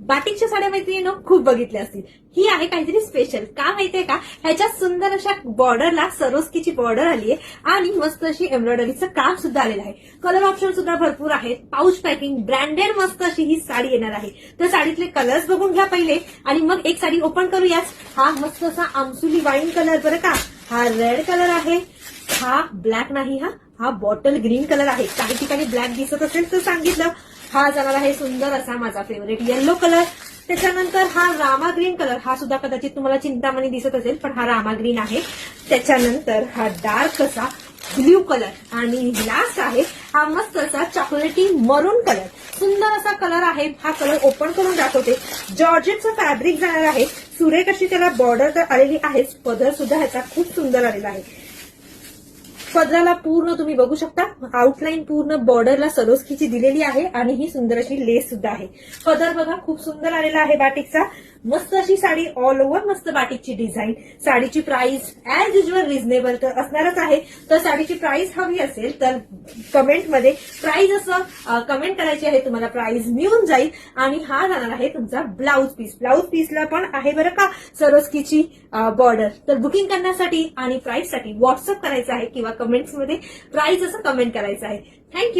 बाटिकच्या साड्या मैत्रिणींनो खूप बघितल्या असतील. ही आहे काहीतरी स्पेशल. का माहितीये का, ह्याच्यात सुंदर अशा बॉर्डरला सरोस्कीची बॉर्डर आली आहे आणि मस्त अशी एम्ब्रॉयडरीचं काम सुद्धा आलेलं आहे. कलर ऑप्शन सुद्धा भरपूर आहेत. पाऊच पॅकिंग ब्रँडेड मस्त अशी ही साडी येणार आहे. तर साडीतले कलर्स बघून घ्या पहिले आणि मग एक साडी ओपन करूयाच. हा मस्त असा आमसुली वाईन कलर बरं का. हा रेड कलर आहे. हा ब्लॅक नाही, हा बॉटल ग्रीन कलर आहे. काही ठिकाणी ब्लॅक दिसत असेल तर सांगितलं. हा जाणार आहे सुंदर असा माझा फेवरेट येल्लो कलर. त्याच्यानंतर हा रामा ग्रीन कलर. हा सुद्धा कदाचित तुम्हाला चिंतामणी दिसत असेल पण हा रामा ग्रीन आहे. त्याच्यानंतर हा डार्क असा ब्ल्यू कलर आणि लास्ट आहे हा मस्त असा चॉकलेटी मरून कलर. सुंदर असा कलर आहे. हा कलर ओपन करून दाखवते. जॉर्जेटचं फॅब्रिक जाणार आहे. सुरेख अशी त्याला बॉर्डर तर आलेली आहेच. पदर सुद्धा ह्याचा खूप सुंदर आलेला आहे. पदराला पूर्ण तुम्ही बघू शकता आउटलाईन पूर्ण बॉर्डरला सरोस्कीची दिलेली आहे आणि ही सुंदर अशी लेस सुद्धा आहे. पदर बघा खूप सुंदर आलेला आहे बाटिकचा. मस्त अशी साडी ऑल ओव्हर मस्त बाटिकची डिझाईन. साडीची प्राइस ऍज युजल रिझनेबल तर असणारच आहे. तर साडीची प्राइस हवी असेल तर कमेंटमध्ये प्राइस असं कमेंट करायची आहे. तुम्हाला प्राइस मिळून जाईल. आणि हा जाणार आहे तुमचा ब्लाऊज पीस. ब्लाऊज पीसला पण आहे बरं का सरोस्कीची बॉर्डर. तर बुकिंग करण्यासाठी आणि प्राइससाठी व्हॉट्सअप करायचं आहे किंवा कमेंट्समध्ये प्राइस असं कमेंट करायचं आहे. थँक्यू.